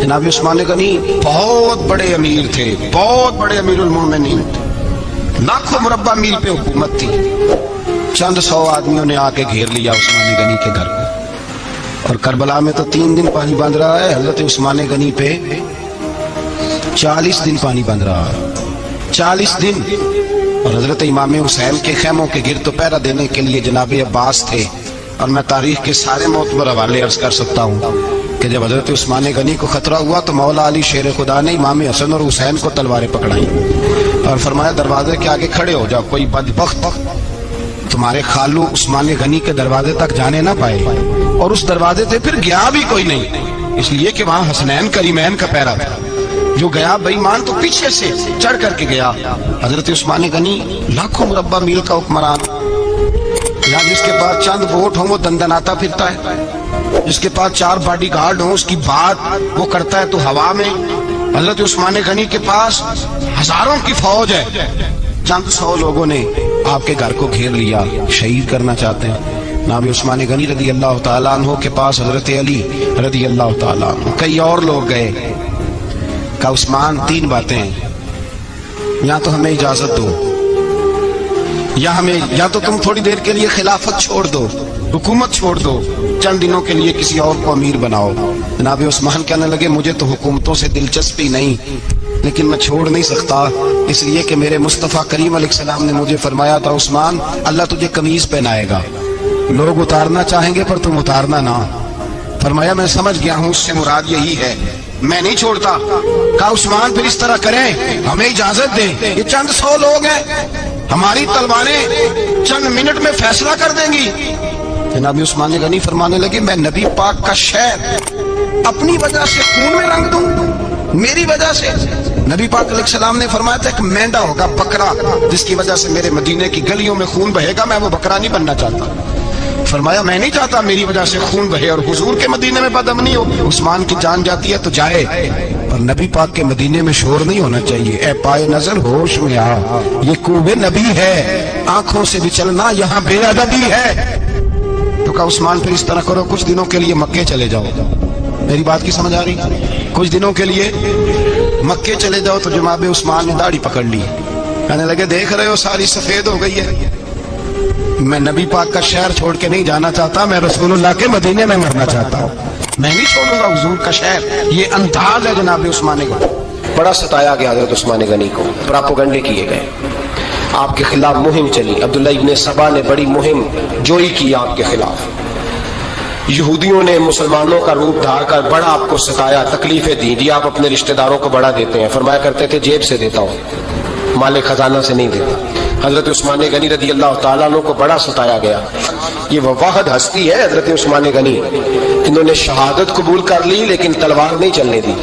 जनाब उस्मान गनी बहुत बड़े अमीर थे, बहुत बड़े अमीरुल मोमिनीन थे, लाखों मुरब्बा मील पे हुकूमत थी। चंद 100 आदमियों ने आके घेर लिया उस्मान गनी के घर को, और करबला में तो 3 दिन पानी बंद रहा है, हजरत उस्मान गनी पे 40 दिन पानी बंद रहा है, 40 दिन। और हजरत इमाम हुसैन के खैमों के गिरद पहरा देने के लिए जनाब अब्बास थे। और मैं तारीख के सारे मोतबर हवाले अर्ज कर सकता हूँ कि जब हजरत उस्मान गनी को खतरा हुआ तो मौला अली शेर खुदा ने इमाम हसन और हुसैन को तलवारें पकड़ाई और फरमाया दरवाजे के आगे खड़े हो जाओ, कोई बदबख्त तुम्हारे खालू उस्मान गनी के दरवाजे तक जाने ना पाए। और उस दरवाजे से फिर गया भी कोई नहीं, इसलिए कि वहां हसनैन करीमैन का पैरा था। जो गया बेईमान तो पीछे से चढ़ करके गया। हजरत उस्मान गनी लाखों मुरब्बा मील का हुक्मरान, या जिसके पास चंद वोट हो वो दंदनाता फिरता है, जिसके पास 4 बॉडी गार्ड हो उसकी बात वो करता है तो हवा में। हजरत उस्मान गनी के पास हजारों की फौज है, चंद 100 लोगों ने आपके घर को घेर लिया, शहीद करना चाहते हैं। नाबी उस्मान गनी रदी अल्लाह ताला अन्हु के पास हजरत अली रदी अल्लाह ताला अन्हु, कई और लोग गए। का उस्मान 3 बातें हैं, या तो हमें इजाजत दो, या तो तुम थोड़ी देर के लिए खिलाफत छोड़ दो, हुकूमत छोड़ दो, चंद दिनों के लिए किसी और को अमीर बनाओ। जनाब उस्मान कहने लगे मुझे तो हुकूमतों से दिलचस्पी नहीं, लेकिन मैं छोड़ नहीं सकता, इसलिए कि मेरे मुस्तफ़ा करीम अलैहिस्सलाम ने मुझे फरमाया था उस्मान अल्लाह तुझे कमीज पहनाएगा, लोग उतारना चाहेंगे पर तुम उतारना ना। फरमाया मैं समझ गया हूँ, उससे मुराद यही है, मैं नहीं छोड़ता। कहा उस्मान फिर इस तरह करें, हमें इजाजत दें, ये चंद 100 लोग हैं, हमारी तलवारें चंद मिनट में फैसला कर देंगी। जनाब उस्मान गनी फरमाने लगे मैं नबी पाक का शहर अपनी वजह से खून में रंग दूं, मेरी वजह से? नबी पाक अलैहिस्सलाम ने फरमाया था एक मेंढा होगा, बकरा, जिसकी वजह से मेरे मदीने की गलियों में खून बहेगा, मैं वो बकरा नहीं बनना चाहता। फरमाया मैं नहीं चाहता मेरी वजह से खून बहे और हुजूर के मदीने में बदअमनी हो। उस्मान की जान जाती है तो जाए, पर नबी पाक के मदीने में शोर नहीं होना चाहिए। ए पाए नजर होश में आ, ये कूबे नबी है, आंखों से भी चलना यहाँ बेअदबी है। तो कहा उस्मान फिर इस तरह करो, कुछ दिनों के लिए मक्के चले जाओ। मेरी बात की समझ आ रही? कुछ दिनों के लिए मक्के चले जाओ। तो जनाब उस्मान ने दाढ़ी पकड़ ली, कहने लगे देख रहे हो सारी सफेद हो गई है, मैं नबी पाक का शहर छोड़ के नहीं जाना चाहता, मैं रसूलुल्लाह के मदीने में मरना चाहता हूँ, मैं नहीं छोड़ूंगा हुजूर का शहर। ये अंदाज है जनाब उस्मान गनी। बड़ा सताया गया हजरत उस्मान गनी को, प्रोपेगेंडे किए गए, आपके खिलाफ मुहिम चली। अब्दुल्ला इब्न सबा ने बड़ी मुहिम जोई की आपके खिलाफ। यहूदियों ने मुसलमानों का रूप धार कर बड़ा आपको सताया, तकलीफें दी। जी आप अपने रिश्तेदारों को बड़ा देते हैं, फरमाया करते थे जेब से देता हूँ, माले खजाना से नहीं देता। हजरत उस्मान गनी रदी अल्लाह ताला अन्हु को बड़ा सताया गया। ये वो वाहिद हस्ती है हजरत उस्मान गनी, इन्होंने शहादत कबूल कर ली लेकिन तलवार नहीं चलने दी,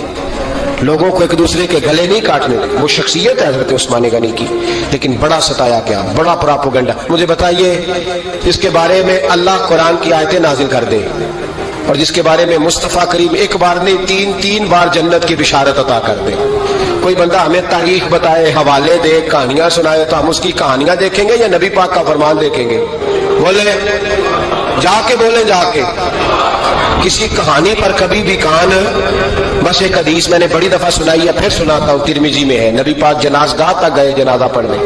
लोगों को एक दूसरे के गले नहीं काटने दी। वो शख्सियत है हजरत उस्मान गनी की, लेकिन बड़ा सताया गया, बड़ा प्रोपेगेंडा। मुझे बताइए जिसके बारे में अल्लाह कुरान की आयतें नाजिल कर दे और जिसके बारे में मुस्तफ़ा करीम एक बार नहीं 3 बार जन्नत की बिशारत अता कर दे, कोई बंदा हमें तारीख बताए, हवाले दे, कहानियां सुनाए, तो हम उसकी कहानियां देखेंगे या नबी पाक का फरमान देखेंगे? बोले जाके, बोले जाके। किसी कहानी पर कभी भी कान, बस एक हदीस मैंने बड़ी दफा सुनाई है, फिर सुनाता हूँ, तिरमिजी में है। नबी पाक जनाजगाह तक गए जनाजा पढ़ने,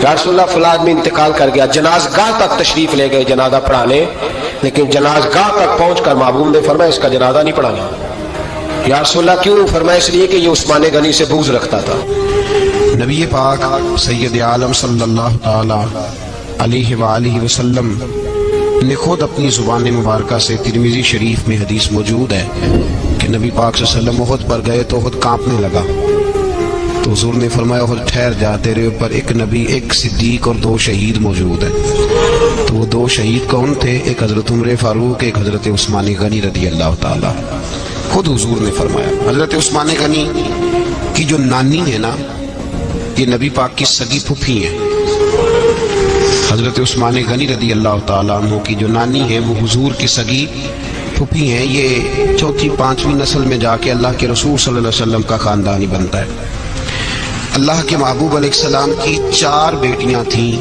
या रसूलुल्लाह फला आदमी इंतकाल कर गया, जनाजगाह तक तशरीफ ले गए जनाजा पढ़ाने, लेकिन जनाजगाह तक पहुंचकर महबूब ने फरमाया इसका जनाजा नहीं पढ़ाना। या रसूलुल्लाह क्यों? फरमाया इसलिए कि ये उस्मान गनी से बुग़्ज़ रखता था। नबी पाक सैयद आलम सल्लल्लाहु ताला अलैहि वालिहि वसल्लम ने खुद अपनी जुबान मुबारका से तिरमिजी शरीफ में हदीस मौजूद है कि नबी पाक सल्लल्लाहु अलैहि वसल्लम उहद पर गए तो उहद कांपने लगा, तो हुजूर ने फरमाया उहद ठहर जा, तेरे ऊपर एक नबी, एक सिद्दीक और 2 शहीद मौजूद हैं। तो वो 2 शहीद कौन थे? एक हजरत उमर फारूक, एक हजरत उस्मान गनी रदी अल्लाह ताला। खुद हुजूर ने फरमाया। हजरत उस्मान गनी की जो नानी है ना, ये नबी पाक की सगी फूफी है। हजरत उस्मान गनी रदी अल्लाह ताला अन्हु की जो नानी है वो हुजूर की सगी फूफी हैं। ये 4th 5वीं नस्ल में जाके अल्लाह के रसूल सल्लल्लाहु अलैहि वसल्लम का खानदानी बनता है। अल्लाह के महबूब अलैहिस्सलाम की 4 बेटियां थीं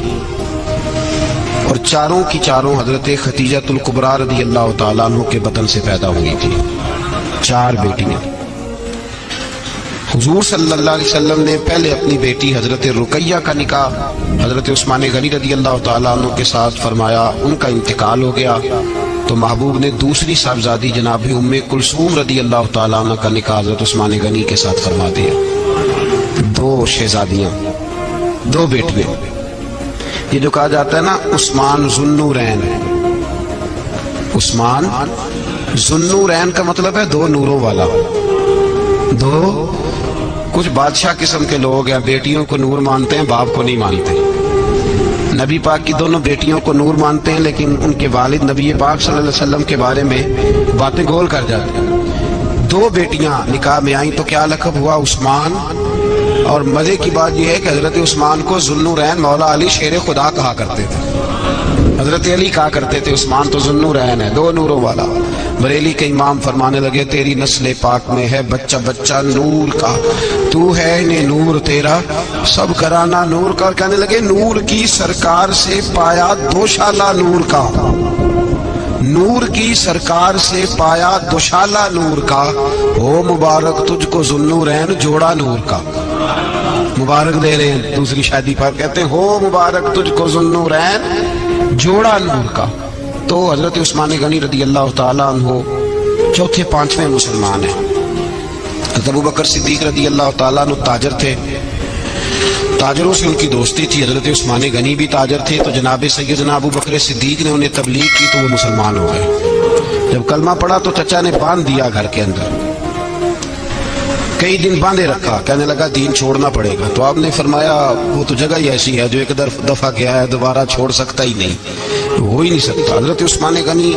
और चारों की चारों हजरत खतीजतुल कुबरा रदी अल्लाह ताला अन्हु के बतन से पैदा हुई थी। 4 बेटियां। حضور صلی اللہ علیہ وسلم نے پہلے اپنی بیٹی حضرت رقیہ کا نکاح حضرت عثمان غنی رضی اللہ تعالیٰ عنہ کے ساتھ فرمایا، ان کا انتقال ہو گیا تو محبوب نے دوسری صاحبزادی جناب ام کلثوم رضی اللہ تعالیٰ عنہ کا نکاح حضرت عثمان غنی کے ساتھ فرما دیا۔ دو شہزادیاں، دو بیٹیاں۔ یہ جو کہا جاتا ہے نا عثمان ذوالنورین، عثمان ذوالنورین کا مطلب ہے دو نوروں والا۔ دو کچھ بادشاہ قسم کے لوگ ہیں، بیٹیوں کو نور مانتے ہیں، باپ کو نہیں مانتے۔ نبی پاک کی دونوں بیٹیوں کو نور مانتے ہیں، لیکن ان کے والد نبی پاک صلی اللہ علیہ وسلم کے بارے میں باتیں گول کر جاتے ہیں۔ دو بیٹیاں نکاح میں آئیں تو کیا لقب ہوا؟ عثمان۔ اور مزے کی بات یہ ہے کہ حضرت عثمان کو ذوالنورین مولا علی شیر خدا کہا کرتے تھے، حضرت علی کہا کرتے تھے عثمان تو ذوالنورین ہے، دو نوروں والا۔ بریلی کے امام فرمانے لگے تیری نسل پاک میں ہے بچہ بچہ نور کا، تو ہے انہیں نور تیرا سب گھرانہ نور کا۔ کہنے لگے نور کی سرکار سے پایا دوشالہ نور کا، نور کی سرکار سے پایا دوشالہ نور کا، ہو مبارک تجھ کو ذوالنورین جوڑا نور کا۔ مبارک دے رہے ہیں دوسری شادی پر، کہتے ہیں ہو مبارک تجھ کو ذوالنورین جوڑا نور کا۔ تو حضرت عثمان غنی رضی اللہ تعالیٰ عنہ چوتھے پانچویں مسلمان ہیں۔ حضرت ابوبکر صدیق رضی اللہ تعالیٰ عنہ تاجر تھے، تاجروں سے ان کی دوستی تھی۔ حضرت عثمان غنی بھی تاجر تھے، تو جناب سیدنا ابوبکر صدیق نے انہیں تبلیغ کی تو وہ مسلمان ہو گئے۔ جب کلمہ پڑھا تو چچا نے باندھ دیا گھر کے اندر، کئی دن باندھے رکھا، کہنے لگا دین چھوڑنا پڑے گا۔ تو آپ نے فرمایا وہ تو جگہ ہی ایسی ہے جو ایک دفعہ گیا ہے دوبارہ چھوڑ سکتا ہی نہیں، ہو ہی نہیں سکتا۔ حضرت عثمان غنی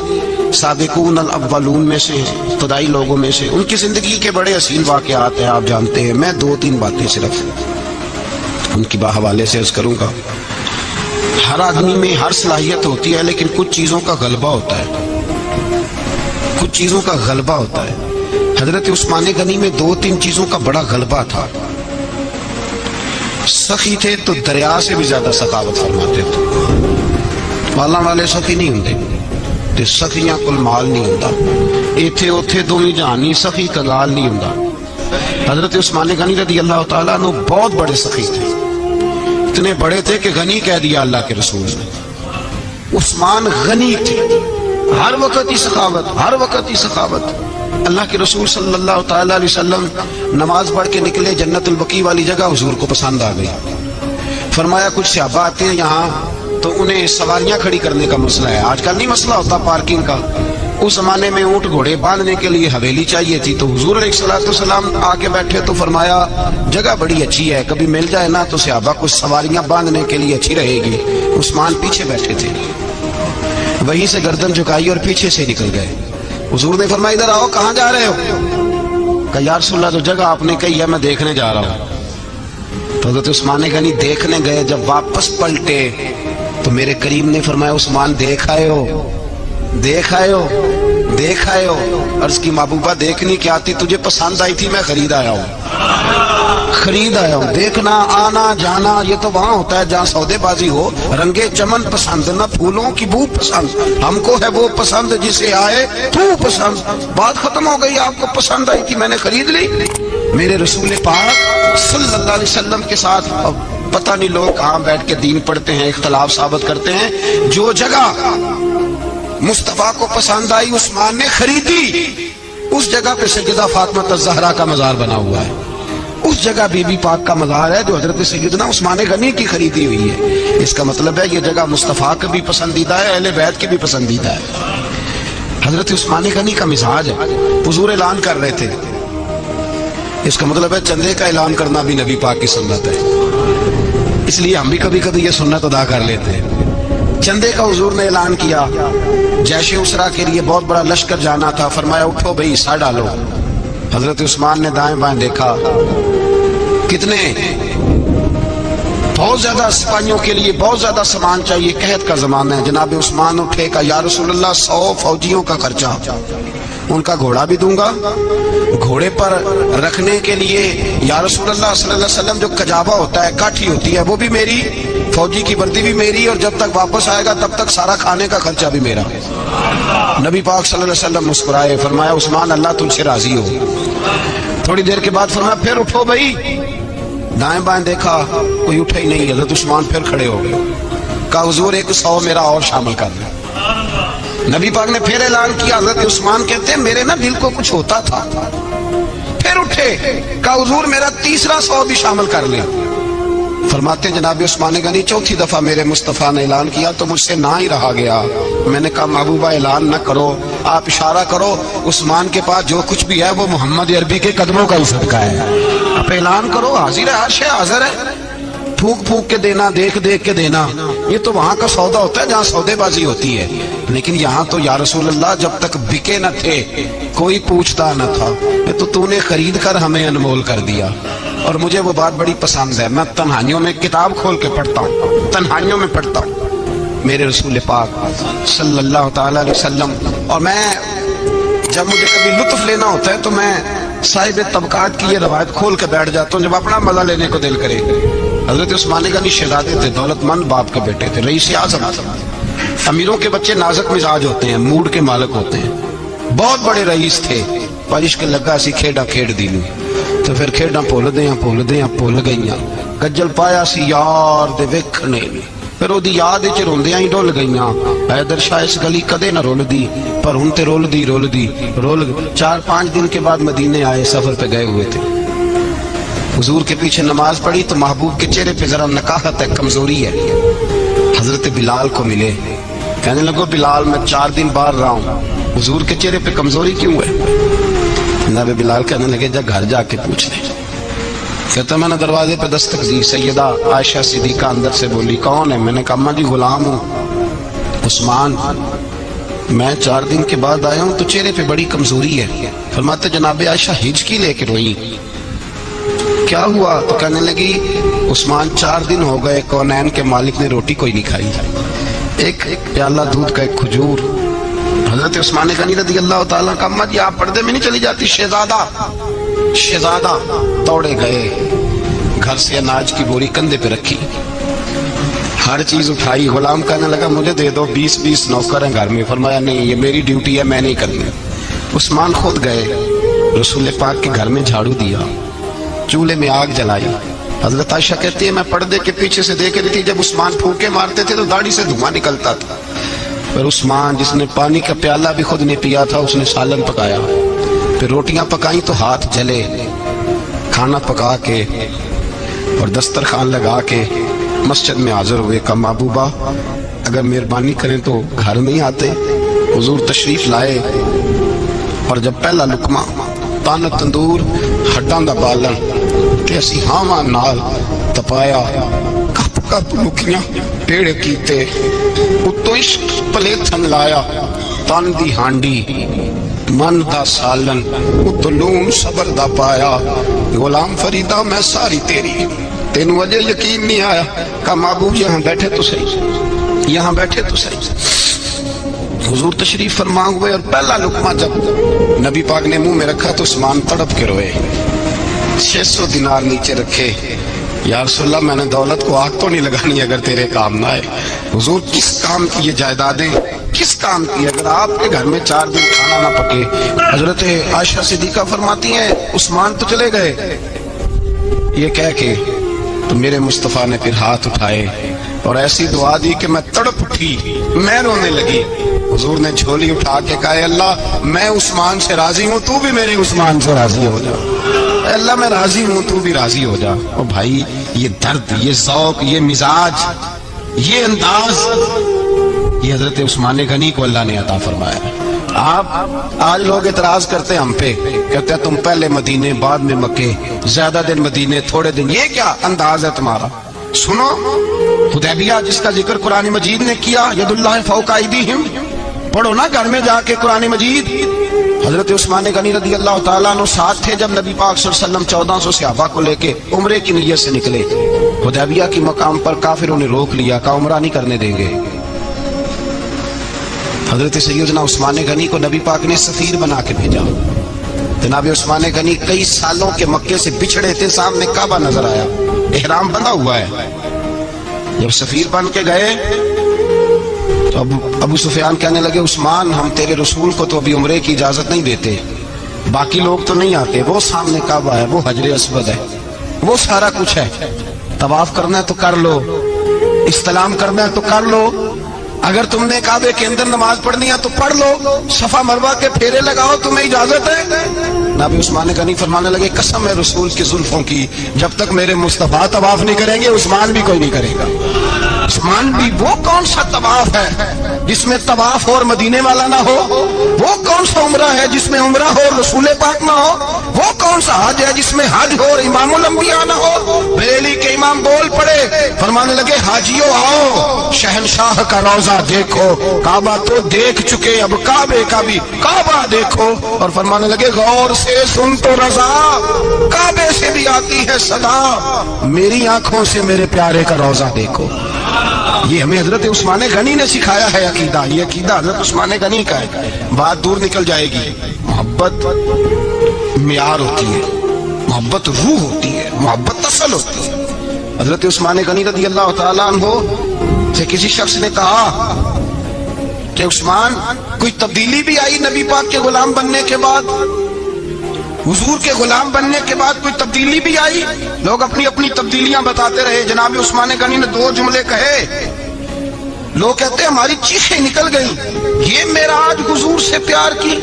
سابقون الاولون میں سے ہیں، ابتدائی لوگوں میں سے۔ ان کی زندگی کے بڑے حسین واقعات ہیں، آپ جانتے ہیں۔ میں دو تین باتیں صرف ان کی حوالے سے عرض کروں گا۔ ہر آدمی میں ہر صلاحیت ہوتی ہے، لیکن کچھ چیزوں کا غلبہ ہوتا ہے، کچھ چیزوں کا غلبہ ہوتا ہے۔ حضرت عثمان غنی میں دو تین چیزوں کا بڑا غلبہ تھا۔ سخی تھے تو دریا سے بھی زیادہ سخاوت فرماتے تھے۔ مالاں والے سخی نہیں ہوندے تے سخیاں کل مال نہیں ہوندا، ایتھے اوتھے دوویں جہانی سخی کلال نہیں ہوندا۔ حضرت عثمان غنی رضی اللہ تعالیٰ عنہ بہت بڑے سخی تھے، اتنے بڑے تھے کہ غنی کہہ دیا اللہ کے رسول نے۔ عثمان غنی تھے، ہر وقت ہی سخاوت، ہر وقت ہی سخاوت۔ اللہ کے رسول صلی اللہ تعالیٰ علیہ وسلم نماز پڑھ کے نکلے، جنت البقیع والی جگہ حضور کو پسند آ گئی۔ فرمایا کچھ صحابہ آتے ہیں یہاں تو انہیں سواریاں کھڑی کرنے کا مسئلہ ہے۔ آج کل نہیں مسئلہ ہوتا پارکنگ کا، اس زمانے میں اونٹ گھوڑے باندھنے کے لیے حویلی چاہیے تھی، تو حضور علیہ الصلوۃ والسلام آ کے بیٹھے تو فرمایا جگہ بڑی اچھی ہے، کبھی مل جائے نا تو صحابہ کچھ سواریاں باندھنے کے لیے اچھی رہے گی۔ عثمان پیچھے بیٹھے تھے، وہیں سے گردن جھکائی اور پیچھے سے نکل گئے۔ حضور نے فرمایا ادھر آؤ، کہاں جا رہے ہو؟ کہا یا رسول اللہ جو جگہ آپ نے کہی ہے میں دیکھنے جا رہا ہوں۔ تو حضرت عثمان غنی دیکھنے گئے، جب واپس پلٹے تو میرے کریم نے فرمایا عثمان دیکھ آئے ہو، دیکھ آئے ہو، دیکھ آئے ہو۔ عرض کی محبوبہ دیکھنی کیا تھی، تجھے پسند آئی تھی، میں خرید آیا ہوں، خرید آیا ہوں۔ دیکھنا آنا جانا یہ تو وہاں ہوتا ہے جہاں سودے بازی ہو۔ رنگے چمن پسند نہ پھولوں کی بو پسند، ہم کو ہے وہ پسند جسے آئے تو پسند۔ بات ختم ہو گئی، آپ کو پسند آئی تھی میں نے خرید لی۔ میرے رسول پاک صلی اللہ علیہ وسلم کے ساتھ پتہ نہیں لوگ کہاں بیٹھ کے دین پڑھتے ہیں، اختلاف ثابت کرتے ہیں۔ جو جگہ مصطفیٰ کو پسند آئی عثمان نے خریدی، اس جگہ پہ سیدہ فاطمہ الزہرا کا مزار بنا ہوا ہے، اس جگہ بی بی پاک کا مزار ہے جو حضرت سیدنا عثمان غنی کی خریدی ہوئی ہے۔ اس کا مطلب ہے یہ جگہ مصطفیٰ کا بھی پسندیدہ ہے، اہل بیت کی بھی پسندیدہ ہے۔ حضرت عثمان غنی کا مزاج ہے، حضور اعلان کر رہے تھے، اس کا مطلب ہے چندے کا اعلان کرنا بھی نبی پاک کی سنت ہے، اس لیے ہم بھی کبھی کبھی یہ سنت ادا کر لیتے ہیں۔ چندے کا حضور نے اعلان کیا، جیش اسرا کے لیے بہت بڑا لشکر جانا تھا، فرمایا اٹھو بھئی حصہ ڈالو۔ حضرت عثمان نے دائیں بائیں دیکھا، کتنے بہت زیادہ سپاہیوں کے لیے بہت زیادہ سامان چاہیے، قحط کا زمانہ ہے۔ جناب عثمان اٹھے کا یا رسول اللہ 100 فوجیوں کا خرچہ، ان کا گھوڑا بھی دوں گا، گھوڑے پر رکھنے کے لیے یا رسول اللہ صلی اللہ علیہ وسلم جو کجاوا ہوتا ہے، کاٹھی ہوتی ہے، وہ بھی میری، فوجی کی وردی بھی میری، اور جب تک واپس آئے گا تب تک سارا کھانے کا خرچہ بھی میرا۔ نبی پاک صلی اللہ علیہ وسلم مسکرائے، فرمایا عثمان اللہ تجھ سے راضی ہو۔ थोड़ी देर के बाद फरमाया फिर उठो भाई। दाएं बाएं देखा, कोई उठा ही नहीं। हजरत उस्मान फिर खड़े हो गए। कहा हुजूर 100 मेरा और शामिल कर दे। नबी पाक ने फिर ऐलान किया। हजरत उस्मान कहते हैं मेरे ना दिल को कुछ होता था, फिर उठे। कहा हुजूर मेरा तीसरा 100 भी शामिल कर ले। फरमाते जनाब उस्मान गनी चौथी दफा मेरे मुस्तफा ने ऐलान किया तो मुझसे ना ही रहा गया। मैंने कहा महबूबा ऐलान न करो, आप इशारा करो। उस्मान के पास जो कुछ भी है वो मोहम्मद अरबी के कदमों का ही सदका है। आप ऐलान करो, हाजिर है, अर्श है, हाजिर है। फूक फूक के देना, देख देख के देना, ये तो वहां का सौदा होता है जहाँ सौदेबाजी होती है। लेकिन यहाँ तो या रसूल अल्लाह जब तक बिके न थे कोई पूछता न था, ये तो तूने खरीद कर हमें अनमोल कर दिया। और मुझे वो बात बड़ी पसंद है। मैं तन्हाइयों में किताब खोल के पढ़ता हूँ, तन्हाइयों में पढ़ता हूँ मेरे रसूल पाक सल्लल्लाहु ताला अलैहि वसल्लम। और मैं जब मुझे कभी लुत्फ लेना होता है तो मैं साहिब तबकात की ये रवायत खोल के बैठ जाता हूँ जब अपना मजा लेने को दिल करे। हजरत उस्मान गनी शहजादे थे, दौलतमंद बाप के बेटे थे, रईस आज़म। अमीरों के बच्चे नाजुक मिजाज होते हैं, मूड के मालिक होते हैं। बहुत बड़े रईस थे, पर इश्क लगा सी खेड़ा खेड़ दी नूं तो फिर खेड़ा भुल गईयां। गज्जल पाया सी यार दे वेखणे, फिर ओदी याद विच रोंदियां ही डुल गईयां। हैदर शाह इस गली कदे ना रुलदी, पर हुण ते रुल 4-5 दिन के बाद मदीने आए, सफर पे गए हुए थे। हुजूर के पीछे नमाज पढ़ी तो महबूब के चेहरे पे जरा नकाहत है, कमजोरी है। हजरत बिलाल को मिले, कहने लगो बिलाल मैं 4 दिन बाहर रहा हूँ, हुजूर के चेहरे पे कमजोरी क्यों है? जनाब बिलाल कहने लगे जा घर जाके पूछ ले। कहता मैंने दरवाजे पे दस्तक दी, सैयदा आयशा सिद्दीका अंदर से बोली कौन है? मैंने कहा अम्मा जी गुलाम हूँ उस्मान, मैं 4 दिन के बाद आया हूँ तो चेहरे पे बड़ी कमजोरी है। फरमाते जनाब आयशा हिचकी लेके रोई, क्या हुआ? तो कहने लगी उस्मान 4 दिन हो गए कौनैन के मालिक ने रोटी कोई नहीं खाई, एक प्याला दूध का, एक खजूर। हजरत उस्मान गनी रज़ी अल्लाह ताला का अम्मा जी आप पर्दे में नहीं चली जाती? शहजादा दौड़े गए, घर से अनाज की बोरी कंधे पे रखी, हर चीज उठाई। गुलाम कहने लगा मुझे दे दो, 20-20 नौकर हैं घर में। फरमाया नहीं ये मेरी ड्यूटी है, मैं नहीं करनी। उस्मान खुद गए, रसूल पाक के घर में झाड़ू दिया, चूल्हे में आग जलाई। हजरत आयशा कहती है मैं पर्दे के पीछे से देख रही थी, जब उस्मान फूके मारते थे तो दाढ़ी से धुआं निकलता था। पर उस्मान जिसने पानी का प्याला भी खुद ने पिया था उसने सालन पकाया, फिर रोटियां पकाई तो हाथ जले। खाना पका के और दस्तरखान लगा के मस्जिद में हाजिर हुए। कहा महबूबा अगर मेहरबानी करें तो घर नहीं आते? हुजूर तशरीफ लाए और जब पहला लुकमा तन तंदूर हड्डां दा बालन ते असी हावां नाल तपाया, कप कप मुखियां पेड़ कीते, उत्तों इश्क पलेथन लाया, तन दी हांडी मन दा सालन, उत्तों लून सबर दा पाया। गुलाम फरीदा मैं सारी तेरी, तेनू अजे यकीन नहीं आया? कहा महबूब यहाँ बैठे तो सही, यहाँ बैठे तो सही। हुजूर तशरीफ फरमा हुए और पहला लुकमा जब नबी पाक ने मुंह में रखा तो उस्मान तड़प के रोए। 600 दिनार नीचे रखे, या रसूलल्लाह मैंने दौलत को आग तो नहीं लगानी अगर तेरे काम ना आए। हुजूर किस काम की ये जायदादें, किस काम की? अगर आपके घर में 4 दिन खाना ना पके। हजरत आयशा सिद्दीका फरमाती हैं उस्मान तो चले गए, ये कह के तो मेरे मुस्तफा ने फिर हाथ उठाए और ऐसी दुआ दी कि मैं तड़प उठी, मैं रोने लगी। हुजूर ने झोली उठा के कहा अल्लाह मैं उस्मान से राजी हूँ, तू भी मेरे उस्मान से राजी हो जा। अल्लाह मैं राजी हूँ, तू भी राजी हो जा। और भाई ये दर्द, ये ज़ौक़, ये मिजाज, ये अंदाज, ये हजरत उस्मान गनी को अल्लाह ने अता फरमाया। आप आज लोग इतराज करते हैं हम पे, कहते हैं तुम पहले मदीने बाद में मक्के, ज्यादा दिन मदीने थोड़े दिन, ये क्या अंदाज है तुम्हारा? सुनो हुदैबिया जिसका जिक्र कुरान मजीद ने किया, यदुल्लाह फौका अयदीहिम, पढ़ो ना घर में जाके कुरान मजीद। हजरत उस्मान गनी रज़ी अल्लाह ताला अन्हु साथ थे जब नबी पाक सल्लल्लाहु अलैहि वसल्लम 1400 सहाबा को लेके उम्रे की नियत से निकले। हुदैबिया की मकाम पर काफिरों ने रोक लिया, कहा उम्रा नहीं करने देंगे। हजरत सैयदना उस्मान गनी को नबी पाक ने सफीर बना के भेजा। जनाब उस्मान गनी कई सालों के मक्के से बिछड़े थे, सामने काबा नजर आया, एहराम बंधा हुआ है। जब सफीर बन के गए तो अबू सुफियान कहने लगे उस्मान हम तेरे रसूल को तो अभी उम्रे की इजाजत नहीं देते, باقی لوگ تو نہیں آتے، وہ سامنے کعبہ ہے، وہ حجر اسود ہے، وہ سارا کچھ ہے. طواف کرنا ہے تو کر لو، استلام کرنا ہے تو کر لو، اگر تم نے کعبے کے اندر نماز پڑھنی ہے تو پڑھ لو، صفا مروہ کے پھیرے لگاؤ، تمہیں اجازت ہے. نبی عثمان غنی فرمانے لگے قسم ہے رسول کی زلفوں کی، جب تک میرے مصطفیٰ طواف نہیں کریں گے عثمان بھی کوئی نہیں کرے گا. عثمان بھی وہ کون سا طواف ہے جس میں طواف اور مدینے والا نہ ہو؟ وہ کون سا عمرہ ہے جس میں عمرہ ہو اور رسول پاک نہ ہو؟ وہ کون سا حج ہے جس میں حج ہو اور امام الانبیاء نہ ہو؟ بریلی کے امام بول پڑے، فرمانے لگے حاجیوں آؤ، شہنشاہ کا روضہ دیکھو، کعبہ تو دیکھ چکے، اب کعبے کا بھی کعبہ دیکھو. اور فرمانے لگے غور سے سن تو رضا، کعبے سے بھی آتی ہے صدا، میری آنکھوں سے میرے پیارے کا روضہ دیکھو. یہ ہمیں حضرت عثمان غنی نے سکھایا ہے عقیدہ، یہ عقیدہ حضرت عثمان غنی کا ہے. بات دور نکل جائے گی. محبت معیار ہوتی ہے، محبت روح ہوتی ہے، محبت اصل ہوتی ہے. حضرت عثمان غنی رضی اللہ تعالیٰ عنہ سے کسی شخص نے کہا کہ عثمان کوئی تبدیلی بھی آئی نبی پاک کے غلام بننے کے بعد؟ حضور کے غلام بننے کے بعد کوئی تبدیلی بھی آئی؟ لوگ اپنی اپنی تبدیلیاں بتاتے رہے. جناب عثمان غنی نے 2 جملے کہے، لوگ کہتے ہیں ہماری چیخیں نکل گئیں، یہ معراج حضور سے پیار کی،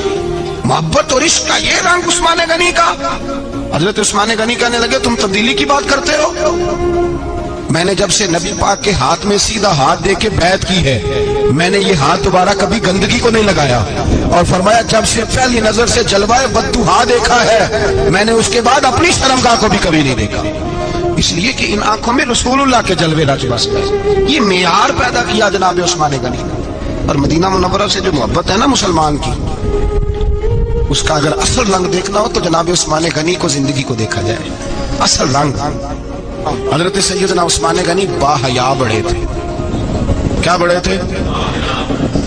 محبت اور عشق کا یہ رنگ عثمان غنی کا. حضرت عثمان غنی کہنے لگے تم تبدیلی کی بات کرتے ہو؟ میں نے جب سے نبی پاک کے ہاتھ میں سیدھا ہاتھ دے کے بیعت کی ہے، میں نے یہ ہاتھ دوبارہ کبھی گندگی کو نہیں لگایا. اور فرمایا جب سے پہلی نظر سے جلوہ بددعا دیکھا ہے، میں نے اس کے بعد اپنی شرمگاہ کو بھی کبھی نہیں دیکھا، اس لیے کہ ان آنکھوں میں رسول اللہ کے جلوے رچ بس گئے. یہ معیار پیدا کیا جناب عثمان غنی نے. اور مدینہ منورہ سے جو محبت ہے نا مسلمان کی، اس کا اگر اصل رنگ دیکھنا ہو تو جناب عثمان غنی کو زندگی کو دیکھا جائے. اصل رنگ. حضرت سیدنا عثمان غنی با حیا بڑے تھے. کیا بڑے تھے؟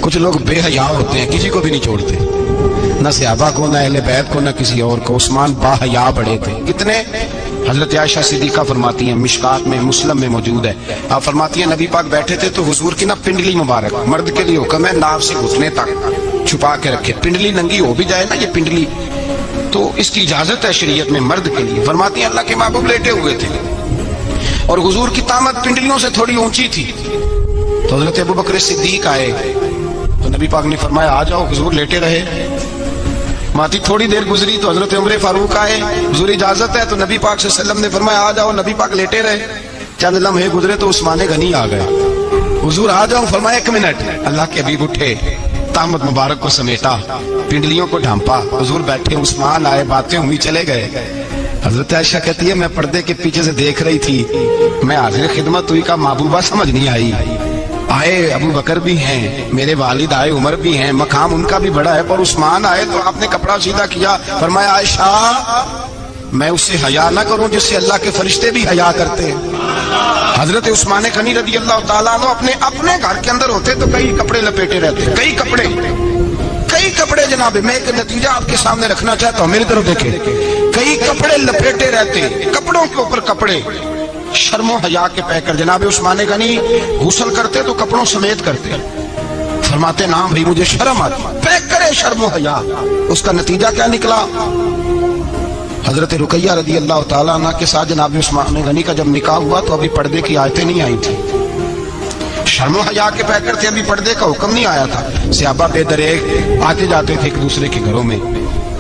کچھ لوگ بے حیا ہوتے ہیں، کسی کو بھی نہیں چھوڑتے، نہ صحابہ کو، نہ اہل بیت کو، نہ کسی اور کو. عثمان با حیا بڑے تھے. کتنے؟ حضرت عائشہ صدیقہ فرماتی ہیں، مشکات میں مسلم میں موجود ہے، آپ فرماتی ہیں نبی پاک بیٹھے تھے تو حضور کی نا پنڈلی مبارک، مرد کے لیے حکم ہے ناف سے گھٹنے تک چھپا کے رکھے. پنڈلی ننگی ہو بھی جائے نا، یہ پنڈلی تو اس کی اجازت ہے شریعت میں مرد کے لیے. فرماتی ہیں اللہ کے محبوب لیٹے ہوئے تھے اور حضور کی طامت پنڈلیوں سے تھوڑی اونچی تھی، تو حضرت ابوبکر صدیق آئے تو نبی پاک نے فرمایا آ جاؤ. حضور لیٹے رہے. ماتی تھوڑی دیر گزری تو حضرت عمر فاروق آئے، حضور اجازت ہے؟ تو نبی پاک صلی اللہ علیہ وسلم نے فرمایا آ جاؤ. نبی پاک لیٹے رہے. چند لمحے گزرے تو عثمان غنی آ گئے. حضور آ جاؤ. فرمایا 1 منٹ. اللہ کے حبیب اٹھے، طامت مبارک کو سمیٹا، پنڈلیوں کو ڈھانپا. حضور بیٹھے، عثمان آئے، باتیں ہوئی، چلے گئے. حضرت عائشہ کہتی ہے میں پردے کے پیچھے سے دیکھ رہی تھی، میں حاضر خدمت ہوئی، کا محبوبہ سمجھ نہیں آئی. آئے ابو بکر بھی ہیں، میرے والد آئے، عمر بھی ہیں، مقام ان کا بھی بڑا ہے، پر عثمان آئے تو آپ نے کپڑا سیدھا کیا. فرمایا عائشہ میں اس سے حیا نہ کروں جس سے اللہ کے فرشتے بھی حیا کرتے ہیں. حضرت عثمان غنی رضی اللہ تعالیٰ عنہ اپنے گھر کے اندر ہوتے تو کئی کپڑے لپیٹے رہتے، کئی کپڑے جناب. میں ایک نتیجہ آپ کے سامنے رکھنا چاہتا ہوں، میری طرف دیکھیں. کئی کپڑے لپیٹے رہتے، کپڑوں کے اوپر کپڑے، شرم و حیا کے پیکر. جناب عثمان غنی غسل کرتے تو کپڑوں سمیت کرتے. فرماتے نا بھائی مجھے شرم آتی، پیکر شرم و حیا. اس کا نتیجہ کیا نکلا؟ حضرت رقیہ رضی اللہ تعالیٰ عنہ کے ساتھ جناب عثمان غنی کا جب نکاح ہوا تو ابھی پردے کی آیتیں نہیں آئی تھی. شرم و حیا کے پیکر تھے، ابھی پردے کا حکم نہیں آیا تھا. صحابہ بے دریغ آتے جاتے تھے ایک دوسرے کے گھروں میں.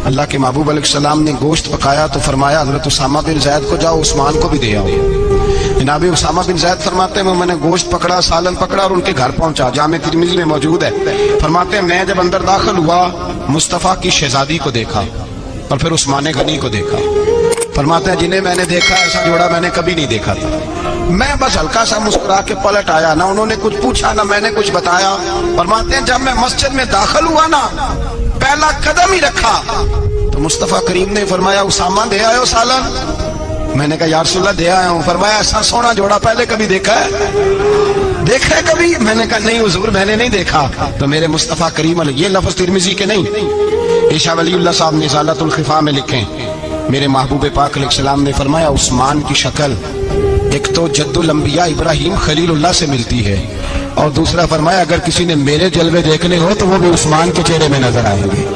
اللہ کے محبوب علیہ السلام نے گوشت پکایا تو فرمایا حضرت اسامہ بن زید کو جاؤ عثمان کو بھی دے آؤ. جناب اسامہ بن زید فرماتے ہیں میں نے گوشت پکڑا، سالن پکڑا اور ان کے گھر پہنچا. جامع ترمذی میں موجود ہے. فرماتے ہیں میں جب اندر داخل ہوا مصطفیٰ کی شہزادی کو دیکھا اور پھر عثمان غنی کو دیکھا. فرماتے ہیں جنہیں میں نے دیکھا ایسا جوڑا میں نے کبھی نہیں دیکھا تھا. میں بس ہلکا سا مسکرا کے پلٹ آیا، نہ انہوں نے کچھ پوچھا نہ میں نے کچھ بتایا. فرماتے ہیں جب میں مسجد میں داخل ہوا نا، پہلا قدم ہی رکھا تو مصطفیٰ کریم نے فرمایا اسامہ دے آئے ہو سالن؟ میں نے کہا یا رسول اللہ دے آیا ہوں. فرمایا ایسا سونا جوڑا پہلے کبھی دیکھا ہے؟ دیکھا ہے کبھی؟ میں نے کہا نہیں حضور میں نے نہیں دیکھا. تو میرے مصطفیٰ کریم علیہ، یہ لفظ ترمذی کے نہیں، شاہ ولی اللہ صاحب نے ازالۃ الخفا میں لکھیں، میرے محبوب پاک علیہ السلام نے فرمایا عثمان کی شکل ایک تو جد الانبیاء ابراہیم خلیل اللہ سے ملتی ہے، اور دوسرا فرمایا اگر کسی نے میرے جلوے دیکھنے ہو تو وہ بھی عثمان کے چہرے میں نظر آئیں گے.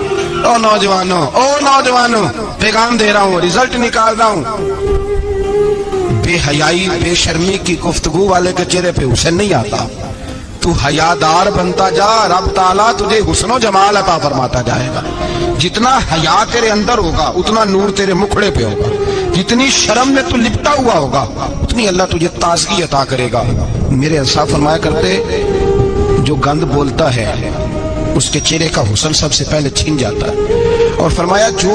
ओ नौजवानों पैगाम दे रहा हूं, रिजल्ट निकाल रहा हूं। बेहयाई बेशर्मी की गुफ्तगू वाले के चेहरे पे हुस्न नहीं आता। तू हयादार बनता जा, रब ताला तुझे हुस्नो जमाल अता फरमाता जाएगा। जितना हया तेरे अंदर होगा उतना नूर तेरे मुखड़े पे होगा। जितनी शर्म में तू लिपटा हुआ होगा उतनी अल्लाह तुझे ताजगी अता करेगा। मेरे अल्लाह फरमाया करते, जो गंद बोलता है उसके चेहरे का हुस्न सबसे पहले छीन जाता है। और फरमाया जो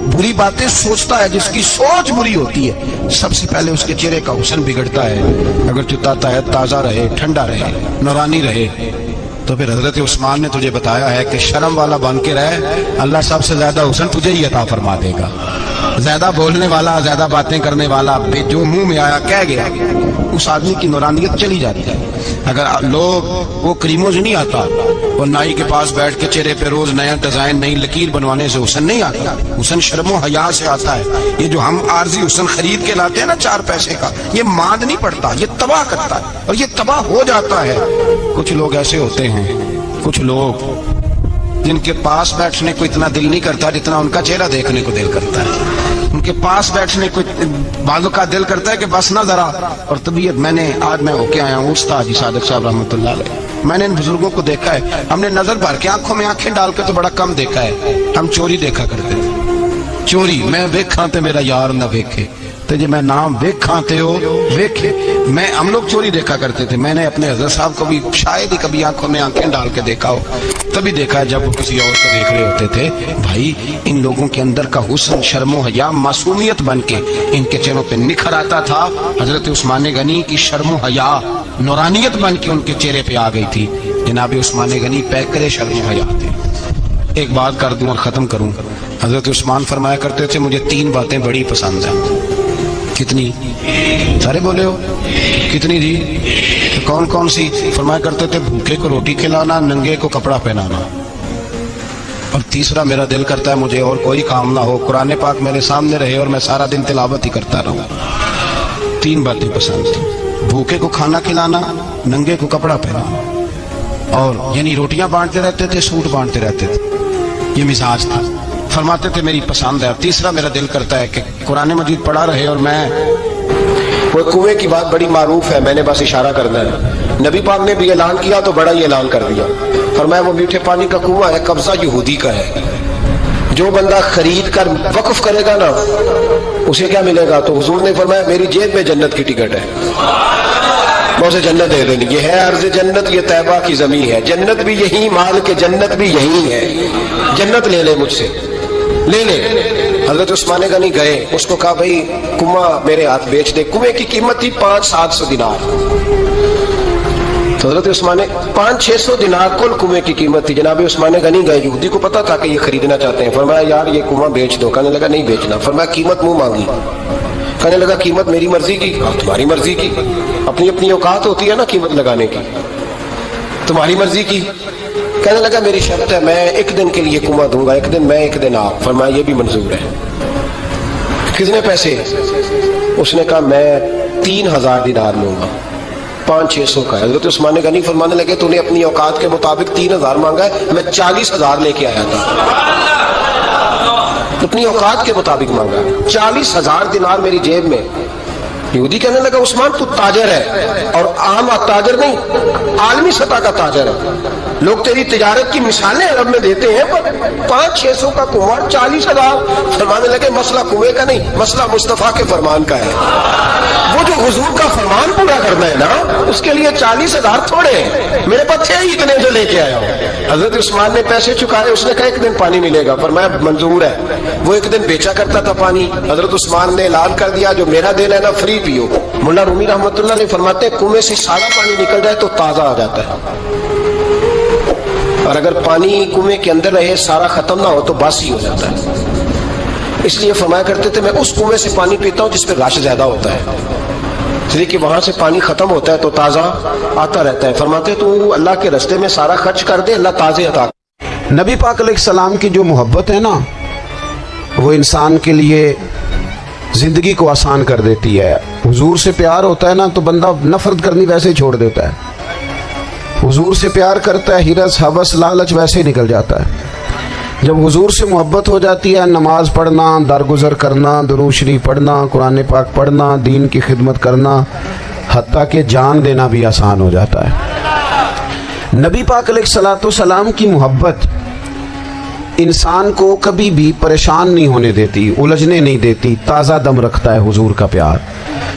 बुरी बातें सोचता है, जिसकी सोच बुरी होती है, सबसे पहले उसके चेहरे का हुस्न बिगड़ता है। अगर तू ताजा रहे, ठंडा रहे, नूरानी रहे, तो फिर हजरत उस्मान ने तुझे बताया है कि शर्म वाला बन के रहे, अल्लाह सबसे ज्यादा हुस्न तुझे ही अता फरमा देगा। ज्यादा बोलने वाला, ज्यादा बातें करने वाला, जो मुंह में आया कह गया, उस आदमी की नूरानियत चली जाती है। अगर लोग वो क्रीमोज नहीं आता, वो नाई के पास बैठ के चेहरे पे रोज नया डिजाइन, नई लकीर बनवाने से हुस्न नहीं आता। हुस्न शर्मो हया से आता है। ये जो हम आर्जी हुस्न खरीद के लाते हैं ना 4 पैसे का, ये मांद नहीं पड़ता, ये तबाह करता है और ये तबाह हो जाता है। कुछ लोग ऐसे होते हैं, कुछ लोग जिनके पास बैठने को इतना दिल नहीं करता जितना उनका चेहरा देखने को दिल करता है। उनके पास बैठने को बालों का दिल करता है कि बस ना जरा। और तबीयत आज मैं होके आया हूँ उस्ताद जी सादिक साहब रहमतुल्लाह अलैह। मैंने इन बुजुर्गों को देखा है, हमने नजर भर के आंखों में आंखें डाल के तो बड़ा कम देखा है। हम चोरी देखा करते थे, चोरी मैं वेखा ते मेरा यार न वेखे, तो जे मैं नाम वेखा ते हो वेखे। हम लोग चोरी देखा करते थे। मैंने अपने हजरत साहब को भी शायद ही कभी आंखों में आंखें डाल के देखा हो, तभी देखा है जब वो किसी और को देख रहे होते थे। भाई इन लोगों के अंदर का हुस्न, शर्मो हया, मासूमियत बन के इनके चेहरों पे निखर आता था। हजरत उस्मान गनी की शर्मो हया, नूरानियत बन के उनके चेहरे पे आ गई थी। जनाब उस्मान गनी पैकरे शर्मो हया थे। एक बात कर दूं और खत्म करूं। हजरत उस्मान फरमाया करते थे, मुझे 3 बातें बड़ी पसंद हैं। कितनी? सारे बोले हो कितनी जी? तो कौन कौन सी? फरमाया करते थे, भूखे को रोटी खिलाना, नंगे को कपड़ा पहनाना, और तीसरा मेरा दिल करता है मुझे और कोई काम ना हो, कुरान पाक मेरे सामने रहे और मैं सारा दिन तिलावत ही करता रहूं। 3 बातें पसंद थी, भूखे को खाना खिलाना, नंगे को कपड़ा पहनाना, और यानी रोटियां बांटते रहते थे, सूट बांटते रहते थे। ये मिजाज था। फरमाते थे मेरी पसंद है। तीसरा मेरा दिल करता है कि कुरान मजीद पढ़ा रहे और मैं, वो कुएं की बात बड़ी मारूफ है, मैंने बस इशारा करना है। नबी पाक ने भी ऐलान किया तो बड़ा ही ऐलान कर दिया। फरमाया वो मीठे पानी का कुआं है, कब्जा यहूदी का है। जो बंदा खरीद कर वक्फ करेगा ना, उसे क्या मिलेगा? तो हुजूर ने फरमाया मेरी जेब में जन्नत की टिकट है, मैं उसे जन्नत दे देनी। ये है अर्ज़ जन्नत, ये तैबा की ज़मीन है। जन्नत भी यही, माल के जन्नत भी यही है। जन्नत ले ले मुझसे, ले ले। हजरत उस्मान गनी गए, उसको कहा भाई कुआं मेरे हाथ बेच दे। कुएं की कीमत थी 500-700 दिनार। तो हजरत उस्मान 500-600 दिनार कुल कुएं की कीमत थी। जनाब उस्मान गनी गए, यहूदी को पता था कि ये खरीदना चाहते हैं। फरमाया यार ये कुआं बेच दो। कहने लगा नहीं बेचना। फरमाया कीमत मुंह मांगी। कहने लगा कीमत मेरी मर्जी की। तुम्हारी मर्जी की? अपनी अपनी औकात होती है ना कीमत लगाने की। तुम्हारी मर्जी की? कहने लगा मेरी शर्त है, मैं 1 दिन के लिए कुआं दूंगा, 1 दिन मैं 1 दिन आप। फरमाया ये भी मंजूर है। कितने पैसे? उसने कहा मैं 3000 दिनार लूंगा, 500-600 का है। हज़रत उस्मान गनी फरमाने लगे तूने अपनी औकात के मुताबिक 3000 मांगा है, मैं 40,000 लेके आया था। अपनी औकात के मुताबिक मांगा, 40,000 दिनार मेरी जेब में। यहूदी कहने लगा उस्मान तू ताजर है, और आम ताजर नहीं, आलमी सतह का ताजर है। लोग तेरी तिजारत की मिसालें अरब में देते हैं, पर 500-600 का कुआं, 40,000। फरमाने लगे मसला कुएं का नहीं, मसला मुस्तफा के फरमान का है। वो जो हुजूर का फरमान पूरा करना है ना, उसके लिए 40,000 थोड़े हैं। मेरे पास थे ही इतने जो लेके आया हूं। हजरत उस्मान ने पैसे चुकाए। उसने कहा 1 दिन पानी मिलेगा। फरमाया मंजूर है। वो 1 दिन बेचा करता था पानी। हजरत उस्मान ने ऐलान कर दिया जो मेरा दिन है ना फ्री पियो। मुल्ला रूमी रहमतुल्लाह ने फरमाते कुएं से सारा पानी निकल जाए तो ताजा आ जाता है, और अगर पानी कुएं के अंदर रहे सारा खत्म ना हो तो बासी हो जाता है। इसलिए फरमाया करते थे मैं उस कुएं से पानी पीता हूं जिस पे रश ज्यादा होता है, इसलिए कि वहां से पानी खत्म होता है तो ताजा आता रहता है। फरमाते तू अल्लाह के रास्ते में सारा खर्च कर दे, अल्लाह ताजे अता। नबी पाक अलैहिस्सलाम की जो मोहब्बत है ना, वो इंसान के लिए जिंदगी को आसान कर देती है। हुजूर से प्यार होता है ना तो बंदा नफरत करनी वैसे ही छोड़ देता है। हुजूर से प्यार करता है, हिरस हवस लालच वैसे ही निकल जाता है। جب حضور سے محبت ہو جاتی ہے، نماز پڑھنا، درگزر کرنا، درود شریف پڑھنا، قرآن پاک پڑھنا، دین کی خدمت کرنا، حتیٰ کہ جان دینا بھی آسان ہو جاتا ہے۔ نبی پاک علیہ الصلوۃ والسلام کی محبت انسان کو کبھی بھی پریشان نہیں ہونے دیتی، الجھنے نہیں دیتی، تازہ دم رکھتا ہے حضور کا پیار۔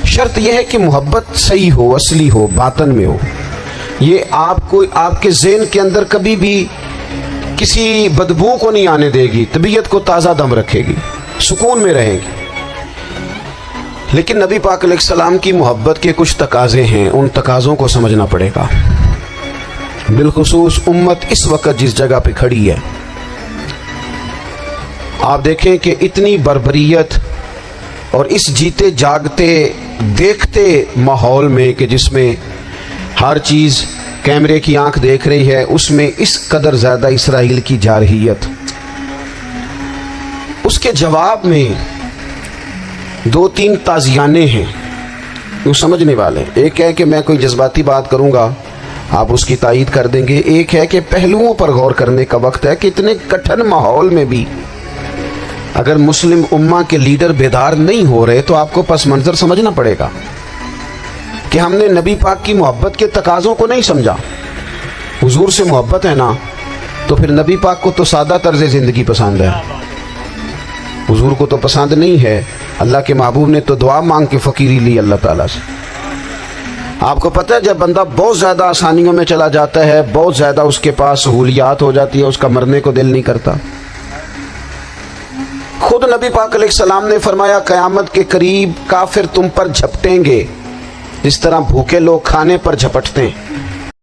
شرط یہ ہے کہ محبت صحیح ہو، اصلی ہو، باطن میں ہو۔ یہ آپ کے ذہن کے اندر کبھی بھی کسی بدبو کو نہیں آنے دے گی، طبیعت کو تازہ دم رکھے گی، سکون میں رہیں گی۔ لیکن نبی پاک علیہ السلام کی محبت کے کچھ تقاضے ہیں، ان تقاضوں کو سمجھنا پڑے گا۔ بالخصوص امت اس وقت جس جگہ پہ کھڑی ہے، آپ دیکھیں کہ اتنی بربریت اور اس جیتے جاگتے دیکھتے ماحول میں کہ جس میں ہر چیز کیمرے کی آنکھ دیکھ رہی ہے، اس میں اس قدر زیادہ اسرائیل کی جارحیت، اس کے جواب میں دو تین تازیانے ہیں وہ سمجھنے والے۔ ایک ہے کہ میں کوئی جذباتی بات کروں گا، آپ اس کی تائید کر دیں گے۔ ایک ہے کہ پہلوؤں پر غور کرنے کا وقت ہے کہ اتنے کٹھن ماحول میں بھی اگر مسلم امہ کے لیڈر بیدار نہیں ہو رہے تو آپ کو پس منظر سمجھنا پڑے گا کہ ہم نے نبی پاک کی محبت کے تقاضوں کو نہیں سمجھا۔ حضور سے محبت ہے نا، تو پھر نبی پاک کو تو سادہ طرز زندگی پسند ہے، حضور کو تو پسند نہیں ہے۔ اللہ کے محبوب نے تو دعا مانگ کے فقیری لی اللہ تعالیٰ سے۔ آپ کو پتہ ہے جب بندہ بہت زیادہ آسانیوں میں چلا جاتا ہے، بہت زیادہ اس کے پاس سہولیات ہو جاتی ہے، اس کا مرنے کو دل نہیں کرتا۔ خود نبی پاک علیہ السلام نے فرمایا قیامت کے قریب کافر تم پر جھپٹیں گے جس طرح بھوکے لوگ کھانے پر جھپٹتے ہیں۔